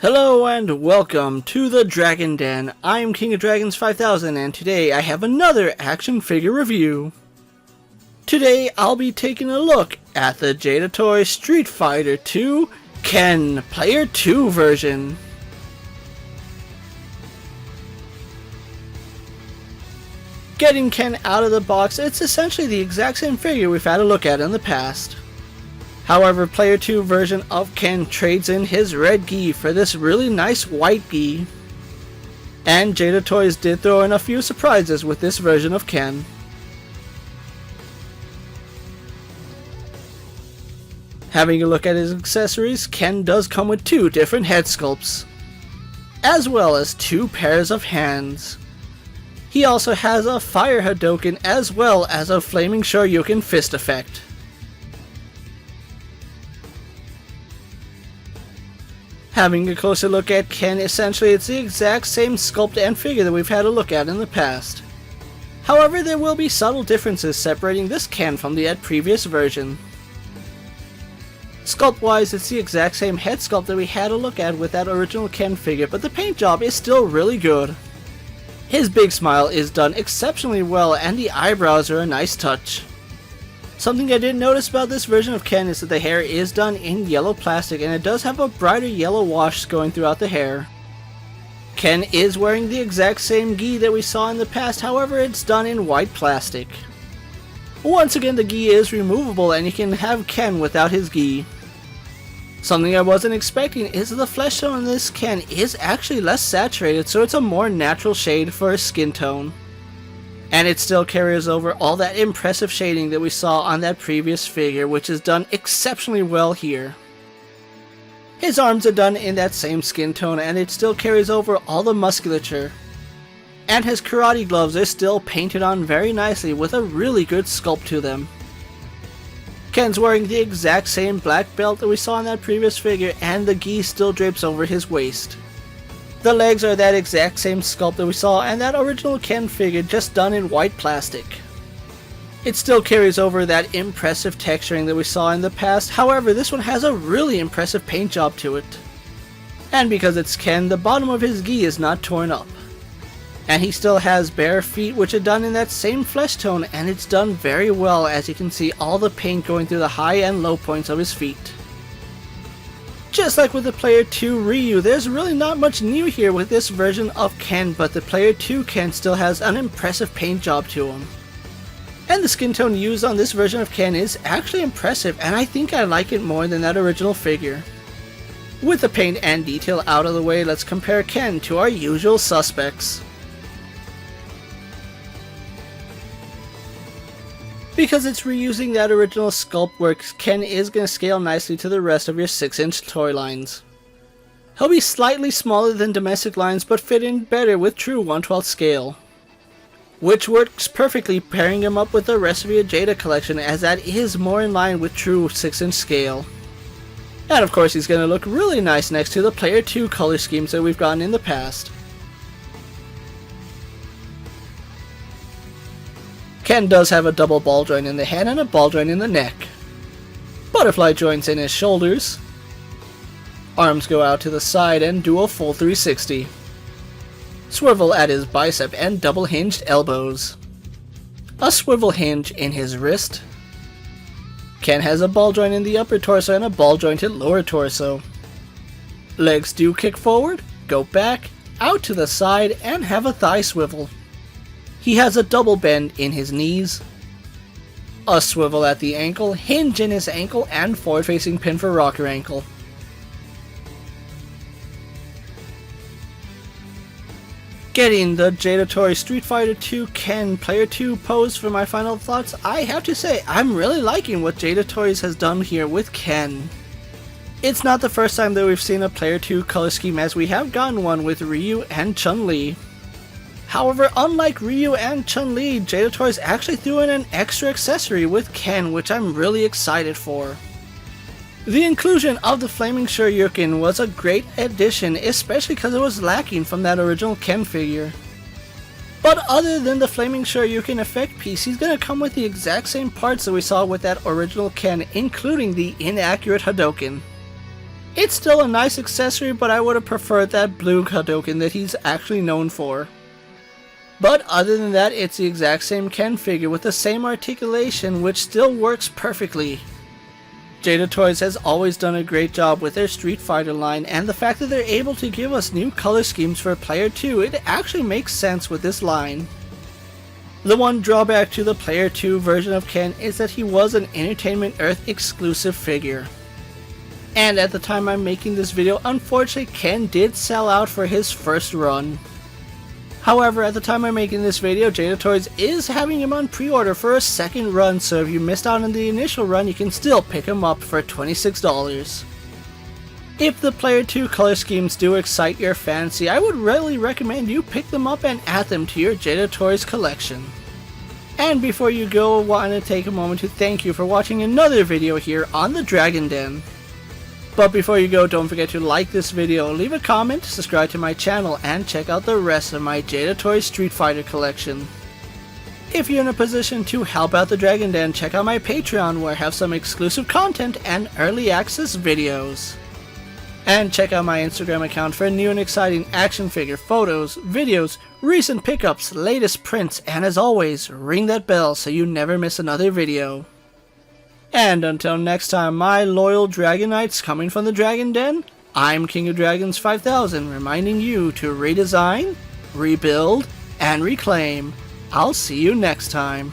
Hello and welcome to the Dragon Den. I'm King of Dragons 5000 and today I have another action figure review. Today I'll be taking a look at the Jada Toy Street Fighter 2 Ken Player 2 version. Getting Ken out of the box, it's essentially the exact same figure we've had a look at in the past. However, Player 2 version of Ken trades in his red gi for this really nice white gi. And Jada Toys did throw in a few surprises with this version of Ken. Having a look at his accessories, Ken does come with two different head sculpts, as well as two pairs of hands. He also has a fire Hadouken as well as a flaming Shoryuken fist effect. Having a closer look at Ken, essentially it's the exact same sculpt and figure that we've had a look at in the past. However, there will be subtle differences separating this Ken from the previous version. Sculpt wise, it's the exact same head sculpt that we had a look at with that original Ken figure, but the paint job is still really good. His big smile is done exceptionally well and the eyebrows are a nice touch. Something I did notice about this version of Ken is that the hair is done in yellow plastic and it does have a brighter yellow wash going throughout the hair. Ken is wearing the exact same gi that we saw in the past, however it's done in white plastic. Once again, the gi is removable and you can have Ken without his gi. Something I wasn't expecting is that the flesh tone in this Ken is actually less saturated, so it's a more natural shade for his skin tone. And it still carries over all that impressive shading that we saw on that previous figure, which is done exceptionally well here. His arms are done in that same skin tone and it still carries over all the musculature. And his karate gloves are still painted on very nicely with a really good sculpt to them. Ken's wearing the exact same black belt that we saw in that previous figure and the gi still drapes over his waist. The legs are that exact same sculpt that we saw and that original Ken figure, just done in white plastic. It still carries over that impressive texturing that we saw in the past, however this one has a really impressive paint job to it. And because it's Ken, the bottom of his gi is not torn up. And he still has bare feet which are done in that same flesh tone and it's done very well, as you can see all the paint going through the high and low points of his feet. Just like with the Player 2 Ryu, there's really not much new here with this version of Ken, but the Player 2 Ken still has an impressive paint job to him. And the skin tone used on this version of Ken is actually impressive, and I think I like it more than that original figure. With the paint and detail out of the way, let's compare Ken to our usual suspects. Because it's reusing that original sculpt work, Ken is going to scale nicely to the rest of your 6-inch toy lines. He'll be slightly smaller than domestic lines but fit in better with true 1/12 scale. Which works perfectly pairing him up with the rest of your Jada collection, as that is more in line with true 6-inch scale. And of course he's going to look really nice next to the Player 2 color schemes that we've gotten in the past. Ken does have a double ball joint in the head and a ball joint in the neck. Butterfly joints in his shoulders. Arms go out to the side and do a full 360. Swivel at his bicep and double hinged elbows. A swivel hinge in his wrist. Ken has a ball joint in the upper torso and a ball jointed lower torso. Legs do kick forward, go back, out to the side, and have a thigh swivel. He has a double bend in his knees, a swivel at the ankle, hinge in his ankle, and forward-facing pin for rocker ankle. Getting the Jada Toy Street Fighter 2 Ken Player 2 pose for my final thoughts, I have to say I'm really liking what Jada Toys has done here with Ken. It's not the first time that we've seen a Player 2 color scheme, as we have gotten one with Ryu and Chun-Li. However, unlike Ryu and Chun-Li, Jada Toys actually threw in an extra accessory with Ken, which I'm really excited for. The inclusion of the flaming Shoryuken was a great addition, especially because it was lacking from that original Ken figure. But other than the flaming Shoryuken effect piece, he's going to come with the exact same parts that we saw with that original Ken, including the inaccurate Hadouken. It's still a nice accessory, but I would have preferred that blue Hadouken that he's actually known for. But other than that, it's the exact same Ken figure with the same articulation, which still works perfectly. Jada Toys has always done a great job with their Street Fighter line, and the fact that they're able to give us new color schemes for Player 2, it actually makes sense with this line. The one drawback to the Player 2 version of Ken is that he was an Entertainment Earth exclusive figure. And at the time I'm making this video, unfortunately Ken did sell out for his first run. However, at the time I'm making this video, Jada Toys is having him on pre-order for a second run, so if you missed out on the initial run, you can still pick him up for $26. If the Player 2 color schemes do excite your fancy, I would really recommend you pick them up and add them to your Jada Toys collection. And before you go, I want to take a moment to thank you for watching another video here on the Dragon Den. But before you go, don't forget to like this video, leave a comment, subscribe to my channel, and check out the rest of my Jada Toys Street Fighter collection. If you're in a position to help out the Dragon Den, check out my Patreon where I have some exclusive content and early access videos. And check out my Instagram account for new and exciting action figure photos, videos, recent pickups, latest prints, and as always, ring that bell so you never miss another video. And until next time, my loyal Dragon Knights coming from the Dragon Den, I'm KingofDragons 5000 reminding you to redesign, rebuild, and reclaim. I'll see you next time.